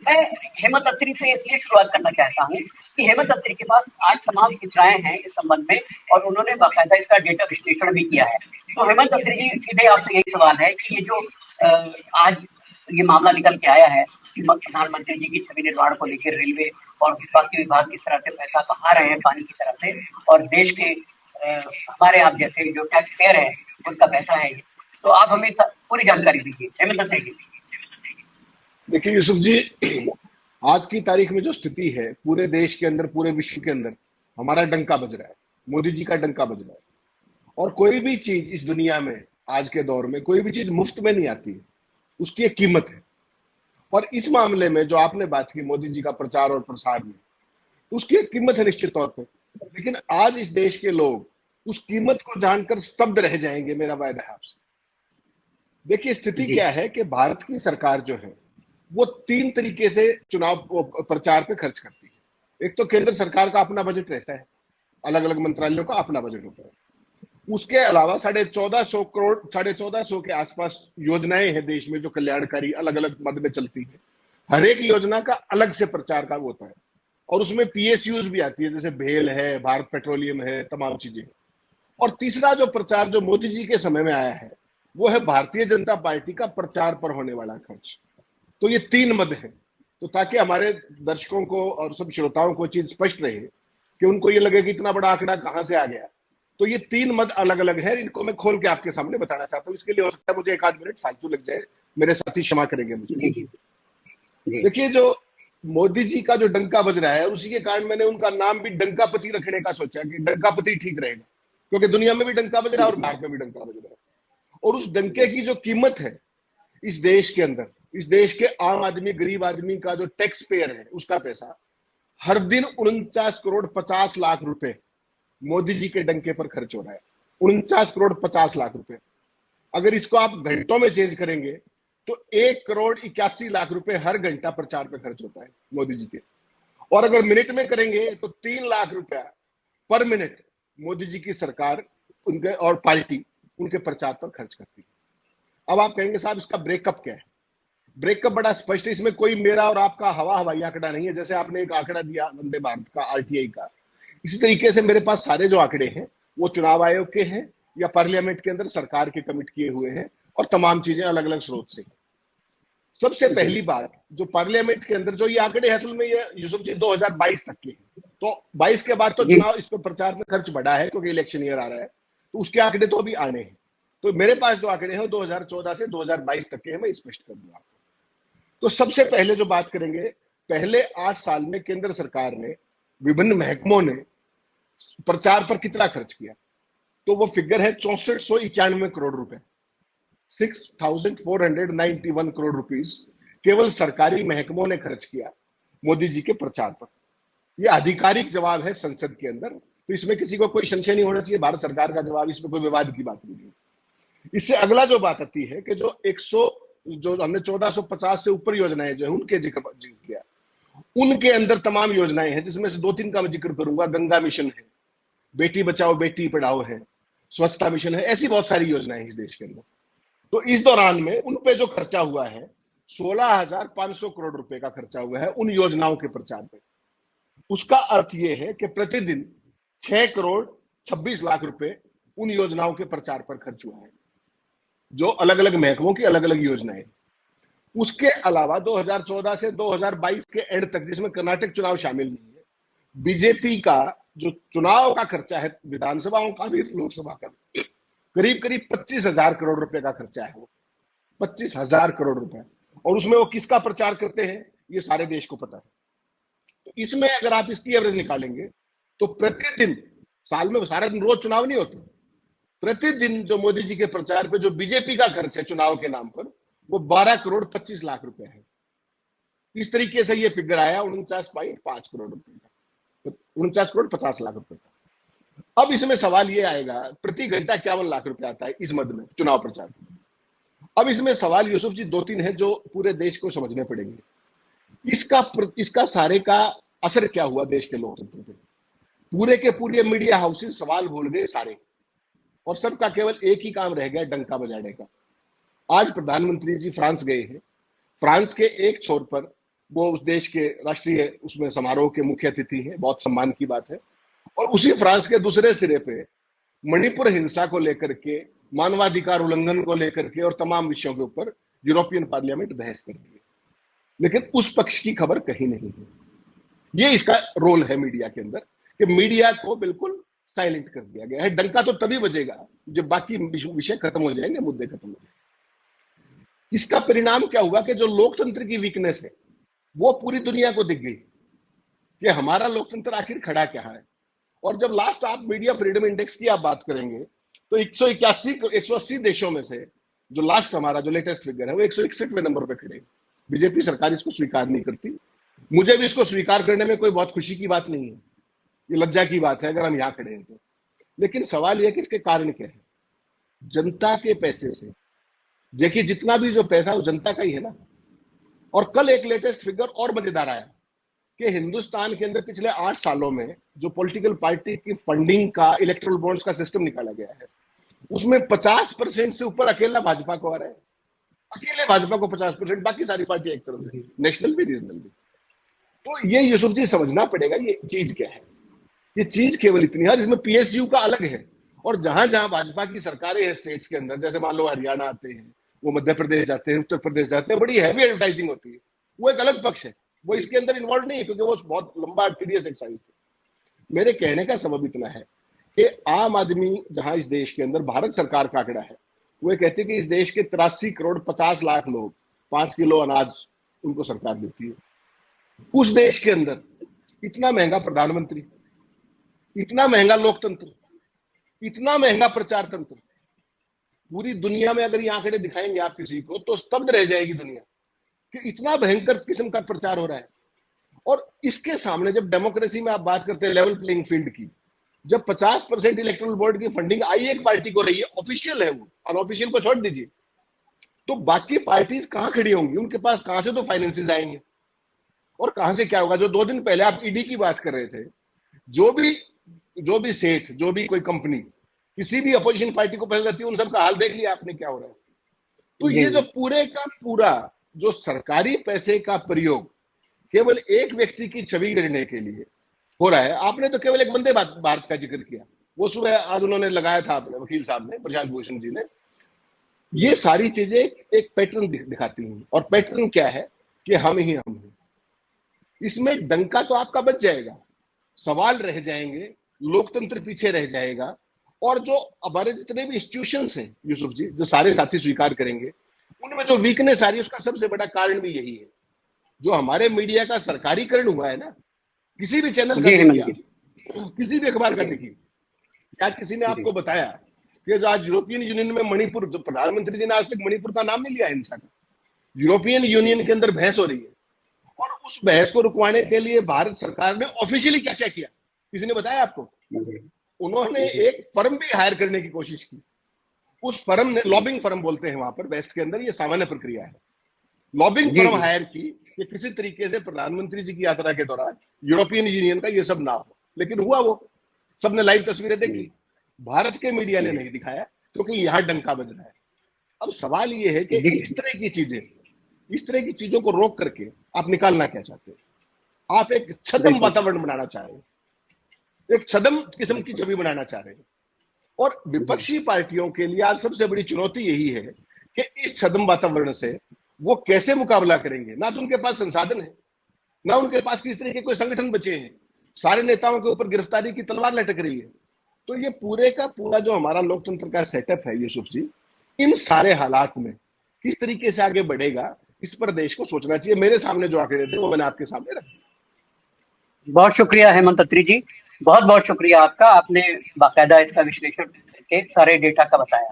मैं हेमंत अत्री से इसलिए शुरुआत करना चाहता हूँ कि हेमंत अत्री के पास आज तमाम सूचनाएं हैं इस संबंध में और उन्होंने बाकायदा इसका डेटा विश्लेषण भी किया है। तो हेमंत अत्री जी, सीधे आपसे यही सवाल है कि ये जो आज ये मामला निकल के आया है कि प्रधानमंत्री जी की छवि निर्माण को लेकर रेलवे और बाकी विभाग किस तरह से पैसा बहा रहे हैं पानी की तरह से, और देश के हमारे आप जैसे जो टैक्स पेयर है उनका पैसा है ये। तो आप हमें पूरी जानकारी दीजिए हेमंत अत्री जी। देखिए यूसुफ जी, आज की तारीख में जो स्थिति है पूरे देश के अंदर, पूरे विश्व के अंदर हमारा डंका बज रहा है, मोदी जी का डंका बज रहा है। और कोई भी चीज इस दुनिया में, आज के दौर में कोई भी चीज मुफ्त में नहीं आती है, उसकी एक कीमत है। और इस मामले में जो आपने बात की मोदी जी का प्रचार और प्रसार में, उसकी एक कीमत है निश्चित तौर पे। लेकिन आज इस देश के लोग उस कीमत को जानकर स्तब्ध रह जाएंगे, मेरा वायदा है आपसे। देखिए स्थिति क्या है कि भारत की सरकार जो है वो 3 तरीके से चुनाव प्रचार पे खर्च करती है। एक तो केंद्र सरकार का अपना बजट रहता है, अलग अलग मंत्रालयों का अपना बजट होता है। उसके अलावा 1450 करोड़, 1450 के आसपास योजनाएं हैं देश में जो कल्याणकारी अलग अलग मद में चलती है। हर एक योजना का अलग से प्रचार का होता है और उसमें पीएसयूज भी आती है, जैसे भेल है, भारत पेट्रोलियम है, तमाम चीजें। और तीसरा जो प्रचार जो मोदी जी के समय में आया है वो है भारतीय जनता पार्टी का प्रचार पर होने वाला खर्च। तो ये 3 मद है। तो ताकि हमारे दर्शकों को और सब श्रोताओं को चीज स्पष्ट रहे कि उनको ये लगे कि इतना बड़ा आंकड़ा कहां से आ गया, तो ये 3 मद अलग अलग है। इनको मैं खोल के आपके सामने बताना चाहता हूँ। इसके लिए हो सकता है मुझे 1 आध मिनट फालतू लग जाए, मेरे साथी क्षमा करेंगे मुझे। देखिए जो मोदी जी का जो डंका बज रहा है, उसी के कारण मैंने उनका नाम भी डंकापति रखने का सोचा कि डंकापति ठीक रहेगा, क्योंकि दुनिया में भी डंका बज रहा है और भारत में भी डंका बज रहा है। और उस डंके की जो कीमत है इस देश के अंदर, इस देश के आम आदमी, गरीब आदमी का जो टैक्स पेयर है उसका पैसा हर दिन 49 करोड़ 50 लाख रुपए मोदी जी के डंके पर खर्च हो रहा है। 49 करोड़ 50 लाख रुपए। अगर इसको आप घंटों में चेंज करेंगे तो 1 करोड़ 81 लाख रुपए हर घंटा प्रचार पे खर्च होता है मोदी जी के। और अगर मिनट में करेंगे तो 3 लाख रुपया पर मिनट मोदी जी की सरकार उनके और पार्टी उनके प्रचार पर खर्च करती है। अब आप कहेंगे साहब इसका ब्रेकअप क्या है? ब्रेकअप बड़ा स्पष्ट है, इसमें कोई मेरा और आपका हवाई आंकड़ा नहीं है। जैसे आपने एक आंकड़ा दिया वंदे भारत का, आरटीआई का, इसी तरीके से मेरे पास सारे जो आंकड़े हैं वो चुनाव आयोग के हैं या पार्लियामेंट के अंदर सरकार के कमिट किए हुए हैं और तमाम चीजें अलग अलग स्रोत से। सबसे पहली बात, जो पार्लियामेंट के अंदर जो ये आंकड़े असल में ये यूसुफ जी 2022 तक के, तो 22 के बाद तो चुनाव इस पर प्रचार में खर्च बढ़ा है क्योंकि इलेक्शन ईयर आ रहा है, तो उसके आंकड़े तो अभी आने हैं। तो मेरे पास जो आंकड़े हैं 2014 से 2022 तक के हैं, मैं स्पष्ट कर दूंगा आपको। तो सबसे पहले जो बात करेंगे, पहले 8 साल में केंद्र सरकार ने, विभिन्न महकमों ने प्रचार पर कितना खर्च किया, तो वो फिगर है 6491 करोड़ रुपए, 6491 करोड़ रुपीस केवल सरकारी महकमों ने खर्च किया मोदी जी के प्रचार पर। यह आधिकारिक जवाब है संसद के अंदर, तो इसमें किसी को कोई संशय नहीं होना चाहिए, भारत सरकार का जवाब, इसमें कोई विवाद की बात नहीं है। इससे अगला जो बात आती है कि जो हमने 1450 से ऊपर योजनाएं जो है उनके जिक्र किया, उनके अंदर तमाम योजनाएं हैं, जिसमें से 2-3 का मैं जिक्र करूंगा। गंगा मिशन है, बेटी बचाओ बेटी पढ़ाओ है, स्वच्छता मिशन है, ऐसी बहुत सारी योजनाएं हैं इस देश के अंदर। तो इस दौरान में उन पे जो खर्चा हुआ है 16,500 करोड़ रुपए का खर्चा हुआ है उन योजनाओं के प्रचार पे। उसका अर्थ यह है कि प्रतिदिन 6 करोड़ 26 लाख रुपए उन योजनाओं के प्रचार पर खर्च हुआ है, जो अलग अलग महकमों की अलग अलग योजनाएं। उसके अलावा 2014 से 2022 के एंड तक, जिसमें कर्नाटक चुनाव शामिल नहीं है, बीजेपी का जो चुनाव का खर्चा है, विधानसभाओं का भी लोकसभा का भी, करीब करीब 25,000 करोड़ रुपए का खर्चा है। वो 25,000 करोड़ रुपए, और उसमें वो किसका प्रचार करते हैं ये सारे देश को पता है। तो इसमें अगर आप इसकी एवरेज निकालेंगे तो प्रतिदिन, साल में सारा दिन रोज चुनाव नहीं होते, प्रतिदिन जो मोदी जी के प्रचार पे जो बीजेपी का खर्च है चुनाव के नाम पर, वो 12 करोड़ 25 लाख रुपए है। इस तरीके से ये फिगर आया 49.5 करोड़ रुपए का, 49 करोड़ 50 लाख रुपए का। अब इसमें सवाल ये आएगा, प्रति घंटा 51 लाख रुपए आता है इस मद में चुनाव प्रचार। अब इसमें सवाल यूसुफ जी 2-3 है जो पूरे देश को समझने पड़ेंगे। इसका सारे का असर क्या हुआ देश के लोकतंत्र पे? पूरे के पूरे मीडिया हाउसेस सवाल भूल गए सारे, और सबका केवल एक ही काम रह गया, डंका बजाने का। आज प्रधानमंत्री जी फ्रांस गए हैं, फ्रांस के एक छोर पर वो उस देश के राष्ट्रीय उसमें समारोह के मुख्य अतिथि हैं, बहुत सम्मान की बात है। और उसी फ्रांस के दूसरे सिरे पे मणिपुर हिंसा को लेकर के, मानवाधिकार उल्लंघन को लेकर के और तमाम विषयों के ऊपर यूरोपियन पार्लियामेंट बहस कर रही है, लेकिन उस पक्ष की खबर कहीं नहीं है। ये इसका रोल है मीडिया के अंदर कि मीडिया को बिल्कुल साइलेंट कर दिया गया है। डंका तो तभी बजेगा जब बाकी विषय खत्म हो जाएंगे, मुद्दे खत्म हो जाएंगे। इसका परिणाम क्या हुआ कि जो लोकतंत्र की वीकनेस है वो पूरी दुनिया को दिख गई कि हमारा लोकतंत्र आखिर खड़ा क्या है। और जब लास्ट आप मीडिया फ्रीडम इंडेक्स की आप बात करेंगे तो 180 देशों में से जो लास्ट हमारा जो लेटेस्ट फिगर है वो 161वें नंबर पे खड़े। बीजेपी सरकार इसको स्वीकार नहीं करती। मुझे भी इसको स्वीकार करने में कोई बहुत खुशी की बात नहीं है, ये लज्जा की बात है अगर हम यहाँ खड़े हैं तो। लेकिन सवाल यह कि इसके कारण क्या है। जनता के पैसे से, देखिए जितना भी जो पैसा वो जनता का ही है ना। और कल एक लेटेस्ट फिगर और मजेदार आया कि हिंदुस्तान के अंदर पिछले 8 सालों में जो पॉलिटिकल पार्टी की फंडिंग का इलेक्टोरल बॉन्ड्स का सिस्टम निकाला गया है उसमें 50% से ऊपर अकेला भाजपा को आ रहा है। अकेले भाजपा को 50%, बाकी सारी पार्टी एक तरफ है, नेशनल भी रीजनल भी। तो ये यूसुफ जी समझना पड़ेगा ये चीज क्या है। ये चीज केवल इतनी है, इसमें पीएसयू का अलग है। और जहां जहां भाजपा की सरकारें हैं स्टेट्स के अंदर, जैसे मान लो हरियाणा आते हैं, वो मध्य प्रदेश जाते हैं, उत्तर प्रदेश जाते हैं, बड़ी हैवी एडवर्टाइजिंग होती है, वो एक अलग पक्ष है, वो इसके अंदर इन्वॉल्व नहीं है क्योंकि वो बहुत लंबा टीडियस एक्सरसाइज है। मेरे कहने का सबब इतना है कि आम आदमी जहां इस देश के अंदर, भारत सरकार का आंकड़ा है, वो कहते हैं कि इस देश के 83 करोड़ 50 लाख लोग 5 किलो अनाज उनको सरकार देती है। उस देश के अंदर इतना महंगा प्रधानमंत्री, इतना महंगा लोकतंत्र, इतना महंगा प्रचार तंत्र, पूरी दुनिया में अगर ये आंकड़े दिखाएंगे आप किसी को तो स्तब्ध रह जाएगी दुनिया कि इतना भयंकर किस्म का प्रचार हो रहा है। और इसके सामने जब डेमोक्रेसी में आप बात करते हैं लेवल प्लेइंग फील्ड की, जब 50% इलेक्टोरल बोर्ड की फंडिंग आई एक पार्टी को रही है, ऑफिशियल है वो, अनऑफिशियल को छोड़ दीजिए, तो बाकी पार्टीज कहां खड़ी होंगी, उनके पास कहां से तो फाइनेंसेस आएंगे और कहां से क्या होगा। जो 2 दिन पहले आप ईडी की बात कर रहे थे, जो भी सेठ, जो भी कोई कंपनी किसी भी अपोजिशन पार्टी को पसंद रहती है, उन सबका हाल देख लिया आपने क्या हो रहा है। तो ये जो पूरे का पूरा जो सरकारी पैसे का प्रयोग केवल एक व्यक्ति की छवि गिरने के लिए हो रहा है। आपने तो केवल एक वंदे भारत का जिक्र किया, वो सुबह आज उन्होंने लगाया था अपने वकील साहब ने, प्रशांत भूषण जी ने। ये सारी चीजें एक पैटर्न दिखाती हैं, और पैटर्न क्या है कि हम ही हम हैं। इसमें डंका तो आपका बच जाएगा, सवाल रह जाएंगे, लोकतंत्र पीछे रह जाएगा। और जो हमारे जितने भी इंस्टीट्यूशंस हैं यूसुफ जी, जो सारे साथी स्वीकार करेंगे, उनमें जो वीकनेस आ रही है उसका सबसे बड़ा कारण भी यही है। जो हमारे मीडिया का सरकारीकरण हुआ है ना, किसी भी चैनल का देखिए, किसी भी अखबार का देखिए, क्या किसी ने आपको बताया कि जो आज यूरोपियन यूनियन में मणिपुर, जो प्रधानमंत्री जी ने आज तक मणिपुर का नाम नहीं लिया हिंसा का, यूरोपियन यूनियन के अंदर बहस हो रही है, और उस बहस को रुकवाने के लिए भारत सरकार ने ऑफिशियली क्या क्या किया, किसी ने बताया आपको? उन्होंने एक फर्म भी हायर करने की कोशिश की। उस फर्म ने, लॉबिंग फर्म बोलते हैं वहां पर वेस्ट के अंदर, ये सामान्य प्रक्रिया है, लॉबिंग फर्म हायर की कि किसी तरीके से प्रधानमंत्री जी की यात्रा के दौरान यूरोपियन यूनियन का ये सब ना हो। लेकिन हुआ वो, सबने लाइव तस्वीरें देखी, भारत के मीडिया ने नहीं दिखाया क्योंकि यहां डंका बज रहा है। अब सवाल ये है कि इस तरह की चीजें, इस तरह की चीजों को रोक करके आप निकालना क्या चाहते हैं? आप एक छद्म वातावरण बनाना चाह रहे हैं, एक छद्म किस्म की छवि बनाना चाह रहे हैं। और विपक्षी पार्टियों के लिए आज सबसे बड़ी चुनौती यही है कि इस छद्म वातावरण से वो कैसे मुकाबला करेंगे। ना तो उनके पास संसाधन है, ना उनके पास किस तरह के कोई संगठन बचे हैं, सारे नेताओं के ऊपर गिरफ्तारी की तलवार लटक रही है। तो ये पूरे का पूरा जो हमारा लोकतंत्र का सेटअप है यूसुफ जी, इन सारे हालात में किस तरीके से आगे बढ़ेगा, इस पर देश को सोचना चाहिए। मेरे सामने जो आंकड़े थे वो मैंने आपके सामने रखे। बहुत शुक्रिया हेमंत अत्री जी, बहुत बहुत शुक्रिया आपका, आपने बाकायदा इसका विश्लेषण करके सारे डेटा का बताया।